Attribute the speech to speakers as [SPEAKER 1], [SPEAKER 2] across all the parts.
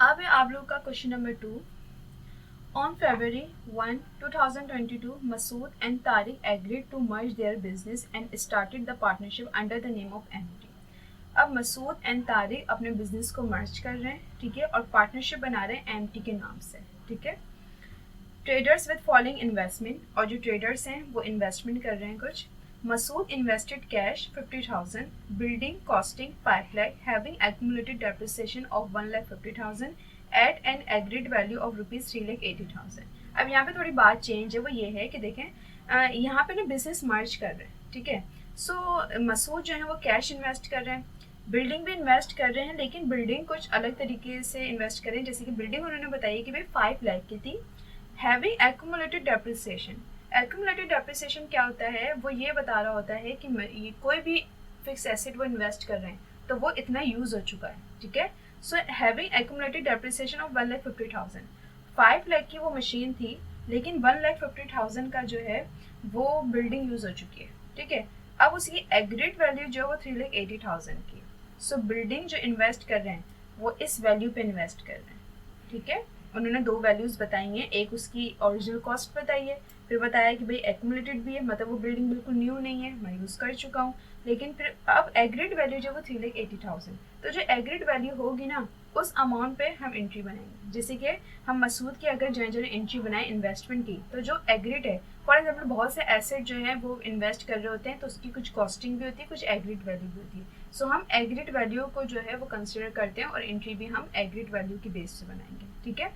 [SPEAKER 1] अब है आप लोग का question number 2। On February 1, 2022, Masood and Tariq agreed to merge their business and started the partnership under the name of MT। अब Masood and Tariq अपने business को मर्ज कर रहे हैं, ठीक है, और पार्टनरशिप बना रहे हैं एमटी के नाम से, ठीक है। ट्रेडर्स विद फॉलोइंग इन्वेस्टमेंट, और जो ट्रेडर्स हैं वो इन्वेस्टमेंट कर रहे हैं कुछ। Masood invested cash 50,000, building costing 5 lakh, having accumulated depreciation of 1,50,000 at an agreed value of ₹3,80,000। अब यहाँ पे थोड़ी बात चेंज है, वो ये है कि देखें यहाँ पे ना बिजनेस मर्ज कर रहे हैं, ठीक है। सो मसूद जो है वो कैश इन्वेस्ट कर रहे हैं, बिल्डिंग भी इन्वेस्ट कर रहे हैं, लेकिन बिल्डिंग कुछ अलग तरीके से इन्वेस्ट करें। जैसे कि बिल्डिंग उन्होंने बताई कि भाई 5 लाख की थी। Having accumulated depreciation, accumulated depreciation क्या होता है, वो ये बता रहा होता है कि ये कोई भी फिक्स एसेट वो इन्वेस्ट कर रहे हैं तो वो इतना यूज हो चुका है, ठीक है। So having accumulated depreciation of 1,50,000, 5 lakh की वो मशीन थी, लेकिन 1,50,000 का जो है वो बिल्डिंग यूज हो चुकी है, ठीक है। अब उसकी एग्रीड वैल्यू जो है वो 3,80,000 की। सो बिल्डिंग जो इन्वेस्ट कर रहे हैं वो इस वैल्यू पे इन्वेस्ट कर रहे हैं, ठीक है। उन्होंने दो वैल्यूज बताई हैं, एक उसकी ओरिजिनल कॉस्ट बताई है, फिर बताया कि भाई एक्यूमुलेटेड भी है, मतलब वो बिल्डिंग बिल्कुल न्यू नहीं है, मैं यूज़ कर चुका हूँ। लेकिन फिर अब एग्रीड वैल्यू जो वो 3,80,000, तो जो एग्रीड वैल्यू होगी ना उस अमाउंट पे हम एंट्री बनाएंगे। जैसे कि हम मसूद की अगर जो एंट्री बनाए इन्वेस्टमेंट की, तो जो एग्रीड है, फॉर एग्जाम्पल बहुत से एसेट जो है वो इन्वेस्ट कर रहे होते हैं तो उसकी कुछ कॉस्टिंग भी होती है, कुछ एग्रीड वैल्यू भी होती है। सो हम एग्रीड वैल्यू को जो है वो कंसिडर करते हैं और एंट्री भी हम एग्रीड वैल्यू की बेस से बनाएंगे, ठीक है।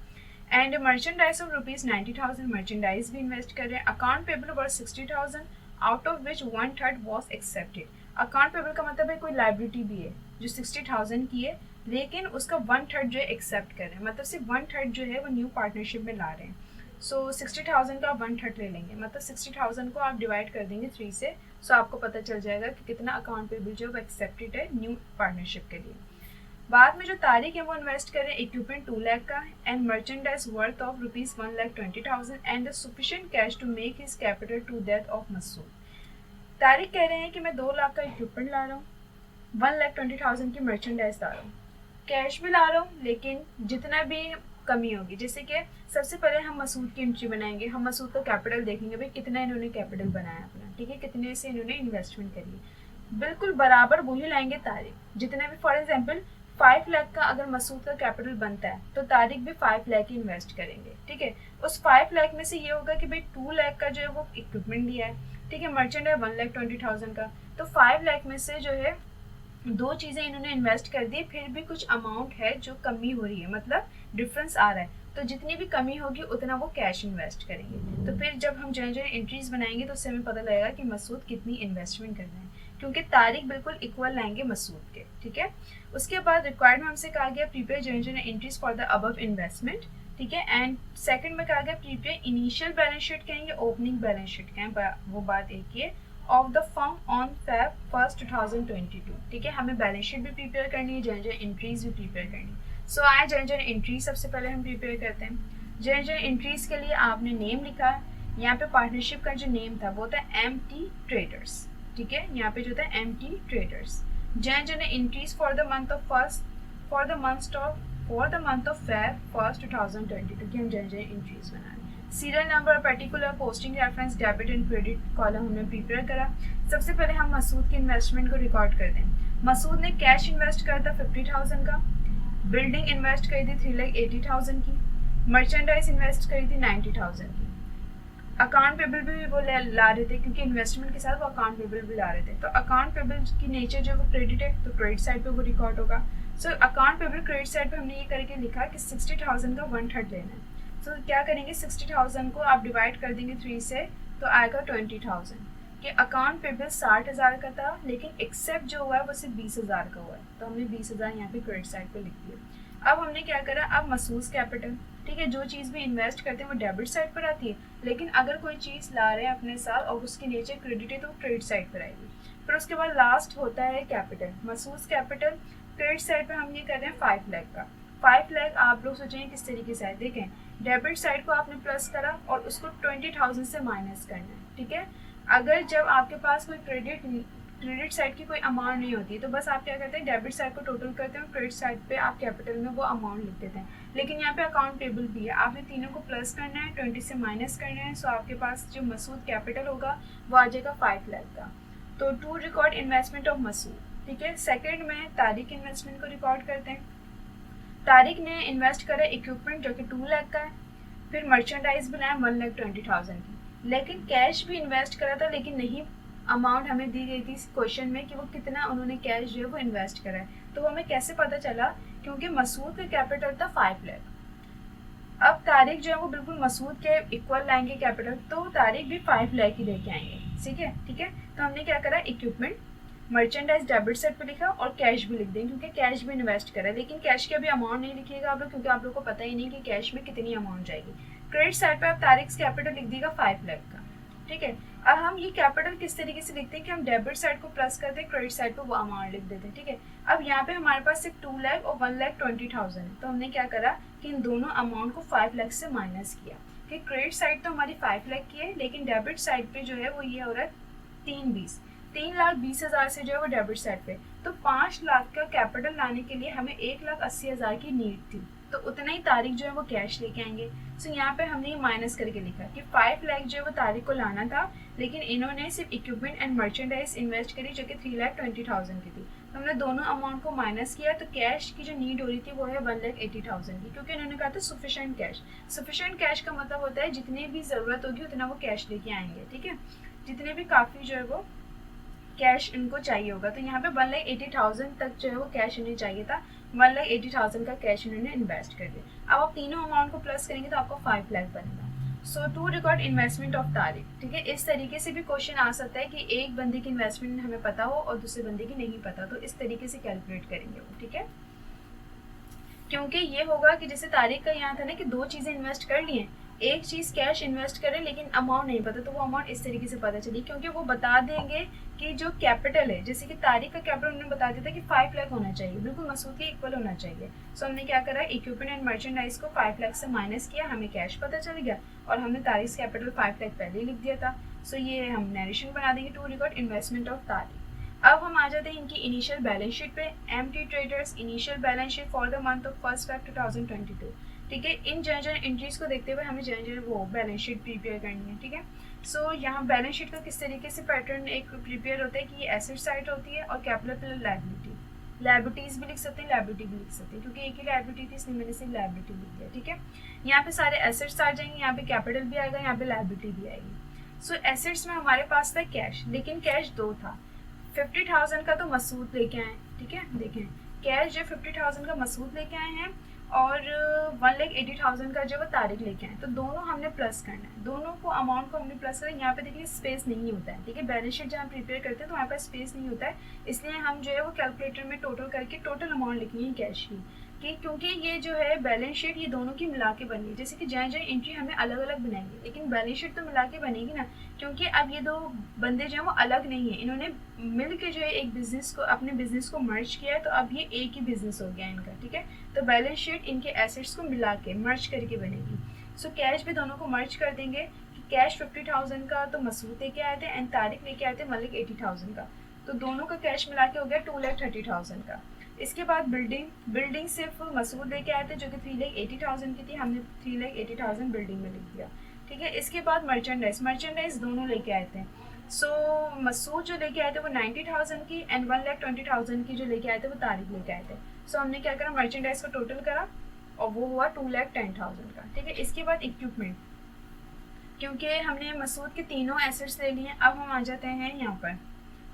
[SPEAKER 1] एंड मर्चेंडाइज ऑफ ₹90,000, मर्चेंडाइज भी इन्वेस्ट कर रहे हैं। Account payable worth 60,000, out of which 1/3 was accepted. Account payable का मतलब है कोई लाइबिलिटी भी है जो 60,000 की है, लेकिन उसका 1/3 जो है एक्सेप्ट कर रहे हैं, मतलब सिर्फ 1/3 जो है वो न्यू पार्टनरशिप में ला रहे हैं। सो 60,000 का 1/3 ले लेंगे, मतलब 60,000 को आप डिवाइड कर देंगे 3 से। सो आपको पता चल जाएगा कि कितना अकाउंट पेबल जो है वो एक्सेप्टेड है न्यू पार्टनरशिप के लिए। बाद में जो तारीख है वो इन्वेस्ट करें इक्विपमेंट 2 लाख का and merchandise worth of ₹1,20,000 and the sufficient cash to make his capital to that of Masood. तारीख कह रहे हैं कि मैं 2 लाख का इक्विपमेंट ला रहा हूँ, 1,20,000 की मर्चेंडाइज ला रहा हूँ, कैश भी ला रहा हूँ, लेकिन जितना भी कमी होगी, जैसे कि सबसे पहले हम मसूद की एंट्री बनाएंगे, हम मसूद का कैपिटल देखेंगे, भाई कितना इन्होंने कैपिटल बनाया अपना, ठीक है, कितने से इन्होंने इन्वेस्टमेंट करी, बिल्कुल बराबर वही लाएंगे तारीख। जितने भी फॉर एग्जाम्पल 5 लाख का अगर मसूद का कैपिटल बनता है तो तारिक भी 5 लाख ही इन्वेस्ट करेंगे, ठीक है। उस 5 लाख में से ये होगा कि भाई 2 लाख का जो है वो इक्विपमेंट लिया है, ठीक है, मर्चेंट है 1,20,000 का, तो 5 लाख में से जो है दो चीज़ें इन्होंने इन्वेस्ट कर दी, फिर भी कुछ अमाउंट है जो कमी हो रही है, मतलब डिफरेंस आ रहा है, तो जितनी भी कमी होगी उतना वो कैश इन्वेस्ट करेंगे। तो फिर जब हम जो एंट्रीज बनाएंगे तो उससे हमें पता लगेगा कि मसूद कितनी इन्वेस्टमेंट कर रहे हैं, क्योंकि तारीख बिल्कुल इक्वल लाएंगे मसूद के, ठीक है। उसके बाद रिक्वायर्ड में हमसे कहा गया प्रीपेयर जो entries for the above investment, ठीक है। एंड सेकंड में कहा गया प्रीपेयर इनिशियल बैलेंस शीट कहेंगे, ओपनिंग बैलेंस शीट कहें, वो बात एक ही है, of the firm on Feb 1, 2022, ठीक है। हमें बैलेंस शीट भी प्रिपेयर करनी है, जनरल एंट्रीज भी प्रिपेयर करनी है। सो आए जनरल एंट्रीज सबसे पहले हम प्रिपेयर करते हैं। जनरल एंट्रीज के लिए आपने नेम लिखा है, यहाँ पे पार्टनरशिप का जो नेम था वो था MT ट्रेडर्स, ठीक है, यहाँ पे जो था MT traders. General entries for the month of Feb 1, 2022 की हम जनरल एंट्रीज बना रहे हैं। Serial number, particular, posting reference, debit and credit column हमने प्रिपेयर करा। सबसे पहले हम मसूद के इन्वेस्टमेंट को रिकॉर्ड कर दें। मसूद ने कैश इन्वेस्ट करा था 50,000 का, बिल्डिंग इन्वेस्ट करी थी 3,80,000 की, मर्चेंडाइज इन्वेस्ट करी थी 90,000 की, अकाउंट पेबल भी वो ला रहे थे, क्योंकि इन्वेस्टमेंट के साथ वो अकाउंट पेबल भी ला रहे थे। तो अकाउंट पेबल की नेचर जो वो क्रेडिट है, तो क्रेडिट साइड पे वो रिकॉर्ड होगा। So account payable credit side पे हमने ये करके लिखा कि 60,000 का 1/3 लेना है। तो क्या करेंगे, 60,000 को आप डिवाइड कर देंगे 3 से, तो आएगा 20,000 कि अकाउंट पेबल 60,000 का था, लेकिन एक्सेप्ट जो हुआ है वो सिर्फ 20,000 का हुआ है, तो हमने 20,000 यहाँ पे क्रेडिट साइड पे लिख दिया। अब हमने क्या करा, अब मसूस कैपिटल, ठीक है, जो चीज़ भी इन्वेस्ट करते हैं वो डेबिट साइड पर आती है, लेकिन अगर कोई चीज़ ला रहे हैं अपने साथ और उसकी नेचर क्रेडिट है तो क्रेडिट साइड पर आएगी। फिर उसके बाद लास्ट होता है कैपिटल, मसूस कैपिटल, क्रेडिट साइड पर हम ये कर रहे हैं 5 लाख का। 5 लाख आप लोग सोचेंगे किस तरीके से है, देखें डेबिट साइड को आपने प्लस करा और उसको 20,000 से माइनस करना है, ठीक है। अगर जब आपके पास कोई क्रेडिट साइड की कोई अमाउंट नहीं होती है, तो बस आप क्या करते हैं, डेबिट साइड को टोटल करते हैं और क्रेडिट साइड पे आप कैपिटल में वो अमाउंट लिख देते हैं। लेकिन यहाँ पे अकाउंट पेबल भी है, आपने तीनों को प्लस करना है, 20 से माइनस करना है, सो आपके पास जो मसूद कैपिटल होगा वो आ जाएगा 5 लाख का। तो to record investment of Masood, ठीक है। सेकेंड में तारिक इन्वेस्टमेंट को रिकॉर्ड करते हैं। तारिक ने इन्वेस्ट करा इक्विपमेंट जो कि 2 लाख का है, फिर मर्चेंडाइज बनाया 1,20,000 की, लेकिन कैश भी इन्वेस्ट करा था, लेकिन नहीं अमाउंट हमें दी गई थी इस क्वेश्चन में कि वो कितना उन्होंने कैश जो है वो इन्वेस्ट करा है। तो वो हमें कैसे पता चला, क्योंकि मसूद का कैपिटल था 5 लाख। अब तारिक जो है वो बिल्कुल मसूद के इक्वल लाएंगे कैपिटल, तो तारिक भी 5 लाख ही लेके आएंगे, ठीक है। तो हमने क्या करा, इक्विपमेंट मर्चेंडाइज डेबिट साइड पे लिखा और कैश भी लिख देंगे, क्योंकि कैश भी इन्वेस्ट करा है, लेकिन कैश के अभी अमाउंट नहीं लिखिएगा आप लोग, क्योंकि आप लोग को पता ही नहीं कि कैश में कितनी अमाउंट जाएगी। क्रेडिट साइड पे आप तारिक कैपिटल लिख देगा 5 लाख का, ठीक है। अब हम ये कैपिटल किस तरीके से लिखते हैं कि हम डेबिट साइड को प्लस करते हैं, क्रेडिट साइड पे वो अमाउंट लिख देते हैं, ठीक है। अब यहाँ पे हमारे पास सिर्फ 2 लाख और 1,20,000 है, तो हमने क्या करा कि इन दोनों अमाउंट को 5 लाख से माइनस किया, कि क्रेडिट साइड तो हमारी 5 लाख की है, लेकिन डेबिट साइड पे जो है वो ये हो रहा है 3,20,000 से जो है वो डेबिट साइड पे। तो 5 लाख का कैपिटल लाने के लिए हमें 1,80,000 की नीड थी, तो उतना ही तारिक जो है वो कैश लेके आएंगे। सो यहाँ पे हमने ये माइनस करके लिखा कि 5 लाख जो है वो तारिक को लाना था, लेकिन इन्होंने सिर्फ इक्विपमेंट एंड मर्चेंडाइज इन्वेस्ट करी जो कि 3,20,000 की थी। तो हमने दोनों अमाउंट को माइनस किया, तो कैश की जो नीड हो रही थी वो है 1,80,000 की, क्योंकि इन्होंने कहा था सफिशिएंट कैश। सफिशिएंट कैश का मतलब होता है जितनी भी ज़रूरत होगी उतना वो कैश लेके आएंगे, ठीक है। जितने भी काफ़ी जो है वो कैश इनको चाहिए होगा, तो यहाँ पे 1,80,000 तक जो है वो कैश इन्हें चाहिए था, 1,80,000 का कैश इन्होंने इन्वेस्ट कर दिया। अब आप तीनों अमाउंट को प्लस करेंगे तो आपको 5 लाख बनेगा। So to record investment of तारिक, ठीक है। इस तरीके से भी क्वेश्चन आ सकता है कि एक बंदे की इन्वेस्टमेंट हमें पता हो और दूसरे बंदे की नहीं पता, तो इस तरीके से कैलकुलेट करेंगे वो, ठीक है। क्योंकि ये होगा कि जैसे तारिक का यहाँ था ना कि 2 चीज़ें इन्वेस्ट कर ली हैं, एक चीज़ कैश इन्वेस्ट करें लेकिन अमाउंट नहीं पता, तो वो अमाउंट इस तरीके से पता चली, क्योंकि वो बता देंगे कि जो कैपिटल है, जैसे कि तारिक का कैपिटल उन्होंने बता दिया था कि 5 लाख होना चाहिए, बिल्कुल मसूद के इक्वल होना चाहिए। सो हमने क्या करा, इक्विपमेंट एंड मर्चेंडाइज को 5 लाख से माइनस किया, हमें कैश पता चल गया और हमने तारिक कैपिटल 5 लाख पहले लिख दिया था। सो ये हम नरेशन बना देंगे to record investment of Tariq. अब हम आ जाते हैं इनकी इनिशियल बैलेंस शीट पे। MT traders initial balance sheet for the month of first Feb 2022, ठीक है। इन जनरल एंट्रीज को देखते हुए हमें जनरल वो बैलेंस शीट प्रिपेयर करनी है, ठीक है। सो यहाँ बैलेंस शीट का किस तरीके से पैटर्न एक प्रिपेयर होता है कि ये एसेट साइड होती है और कैपिटल लायबिलिटी, लायबिलिटीज भी लिख सकते हैं, लायबिलिटी भी लिख सकते हैं, क्योंकि एक ही लायबिलिटी थी इसलिए मैंने सिर्फ लायबिलिटी लिख दिया, ठीक है। यहाँ पे सारे एसेट्स आ जाएंगे, यहाँ पे कैपिटल भी आएगा, यहाँ पे लायबिलिटी भी आएगी। सो एसेट्स में हमारे पास था कैश, लेकिन कैश 2 था, 50,000 का तो मसूद लेके आए, ठीक है। देखें कैश जो 50,000 का मसूद लेके आए हैं और 1,80,000 का जो वो तारिक लेके आए, तो दोनों हमने प्लस करना है, दोनों को अमाउंट को हमने प्लस करना है। यहाँ पे देखिए स्पेस नहीं होता है, ठीक है। बैलेंस शीट जब हम प्रिपेयर करते हैं तो वहाँ पर स्पेस नहीं होता है, इसलिए हम जो है वो कैलकुलेटर में टोटल करके टोटल अमाउंट लिखनी है कैश की, कि क्योंकि ये जो है बैलेंस शीट ये दोनों की मिला के बनी है। जैसे कि जहाँ जहाँ एंट्री हमें अलग अलग बनाएंगे, लेकिन बैलेंस शीट तो मिला के बनेगी ना, क्योंकि अब ये 2 बंदे जो हैं वो अलग नहीं है, इन्होंने मिल के जो है एक बिजनेस को, अपने बिजनेस को मर्ज किया है, तो अब ये एक ही बिजनेस हो गया इनका, ठीक है। तो बैलेंस शीट इनके एसेट्स को मिला के मर्ज करके बनेगी। सो कैश भी दोनों को मर्ज कर देंगे कि कैश 50,000 का तो मसूद लेके आए थे एंड तारिक लेके आए थे 1,80,000 का, तो दोनों का कैश मिला के हो गया 2,30,000 का। इसके बाद बिल्डिंग सिर्फ मसूद लेके आए थे जो कि 3,80,000 की थी, हमने 3,80,000 बिल्डिंग में लिख दिया, ठीक है। इसके बाद मर्चेंडाइज दोनों लेके आए थे। सो मसूद जो लेके आए थे वो 90,000 की एंड 1,20,000 की जो लेके आए थे वो तारिक लेके आए थे। सो हमने क्या करा, मर्चेंडाइज को टोटल करा और वो हुआ 2,10,000 का, ठीक है। इसके बाद इक्विपमेंट, क्योंकि हमने मसूद के तीनों एसेट्स ले लिए, अब हम आ जाते हैं यहाँ पर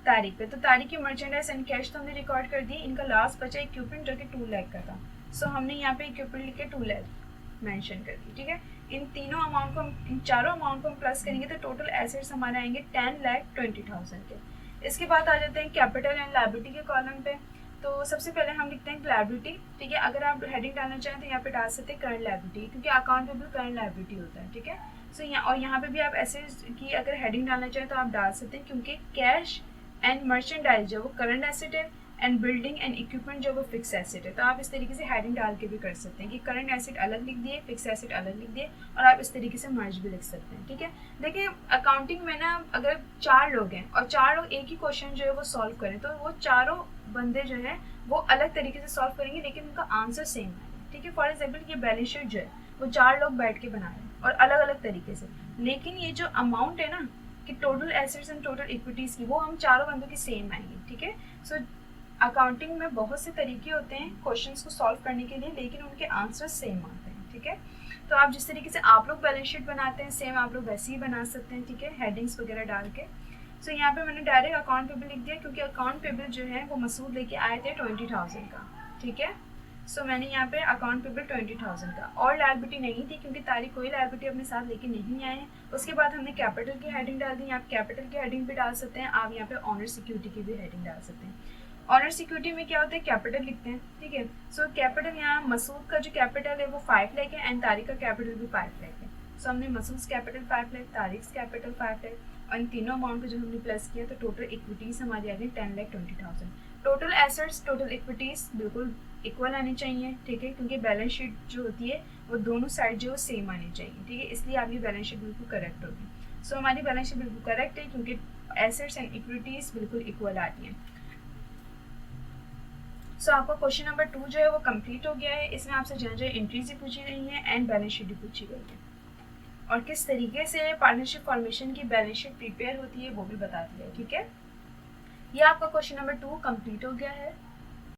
[SPEAKER 1] तारिक पे। तो तारिक की मर्चेंडाइज एंड कैश तो हमने रिकॉर्ड कर दी, इनका लास्ट बचा इक्विपमेंट जो कि 2 लाख का था। सो हमने यहाँ पे इक्विपमेंट लिख के 2 लाख मेंशन कर दी, ठीक है। इन तीनों अमाउंट को, इन चारों अमाउंट को हम प्लस करेंगे तो टोटल एसेट्स हमारे आएंगे 10,20,000 के। इसके बाद आ जाते हैं कैपिटल एंड लायबिलिटी के कॉलम पे। तो सबसे पहले हम लिखते हैं लायबिलिटी, ठीक है। अगर आप हेडिंग डालना चाहें तो यहाँ पे डाल सकते हैं करंट लायबिलिटी, क्योंकि अकाउंट पेबल करंट लायबिलिटी होता है, ठीक है। सो यहाँ पे भी आप एसेट्स की अगर हेडिंग डालना चाहें तो आप डाल सकते हैं, क्योंकि कैश एंड मर्चेंडाइज जो वो करंट एसेट है एंड बिल्डिंग एंड इक्विपमेंट जो वो फिक्स एसेट है। तो आप इस तरीके से हेडिंग डाल के भी कर सकते हैं कि करंट एसेट अलग लिख दिए, फिक्स एसेट अलग लिख दिए, और आप इस तरीके से मर्ज भी लिख सकते हैं। ठीक है, देखिए अकाउंटिंग में ना अगर 4 लोग हैं और 4 लोग एक ही क्वेश्चन जो है वो सॉल्व करें, तो वो चारों बंदे जो है वो अलग तरीके से सॉल्व करेंगे, लेकिन उनका आंसर सेम है। ठीक है, फॉर एग्जाम्पल ये बैलेंस शीट जो है वो 4 लोग बैठ के बना रहे हैं और अलग अलग तरीके से, लेकिन ये जो अमाउंट है ना कि total assets and total equities की, वो हम चारों बंदों की सेम आएंगी। ठीक है, सो अकाउंटिंग में बहुत से तरीके होते हैं क्वेश्चंस को सॉल्व करने के लिए, लेकिन उनके आंसर सेम आते हैं। ठीक है, तो आप जिस तरीके से आप लोग बैलेंस शीट बनाते हैं सेम आप लोग वैसे ही बना सकते हैं। ठीक है, हेडिंग्स वगैरह डाल के। सो यहाँ पे मैंने डायरेक्ट अकाउंट पेबल लिख दिया, क्योंकि अकाउंट पेबल जो है वो मसूद लेके आए थे 20,000 का। ठीक है, सो मैंने यहाँ पे अकाउंट पेबल 20,000 का, और लायबिलिटी नहीं थी क्योंकि तारीख कोई लायबिलिटी अपने साथ लेके नहीं आए हैं। उसके बाद हमने कैपिटल की हेडिंग डाल दी, आप कैपिटल की हेडिंग भी डाल सकते हैं, आप यहाँ पे ऑनर सिक्योरिटी की भी हेडिंग डाल सकते हैं। ऑनर सिक्योरिटी में क्या होता है, कैपिटल लिखते हैं। ठीक है, सो कैपिटल यहाँ मसूद का जो कैपिटल है वो 5 लाख है एंड तारिक का कैपिटल भी 5 लाख है। सो हमने मसूद कैपिटल 5 लाख, तारिक कैपिटल 5 लाख, और इन तीनों अमाउंट को जब हमने प्लस किया तो टोटल इक्विटीज़ हमारी आ गई 10,20,000। टोटल एसेट्स टोटल इक्विटीज़ बिल्कुल इक्वल आनी चाहिए। ठीक है, क्योंकि बैलेंस शीट जो होती है वो दोनों साइड जो है सेम आनी चाहिए। ठीक है, इसलिए आपकी बैलेंस शीट बिल्कुल करेक्ट होगी। सो हमारी बैलेंस शीट बिल्कुल करेक्ट है क्योंकि एसेट्स एंड इक्विटीज़ बिल्कुल इक्वल आती हैं। सो आपका क्वेश्चन नंबर 2 जो है वो कंप्लीट हो गया है। इसमें आपसे जहाँ जहाँ एंट्रीज भी पूछी गई हैं एंड बैलेंस शीट भी पूछी गई है, और किस तरीके से पार्टनरशिप फॉर्मेशन की बैलेंस शीट प्रिपेयर होती है वो भी बता दिया है। ठीक है, ये आपका क्वेश्चन नंबर 2 कंप्लीट हो गया है।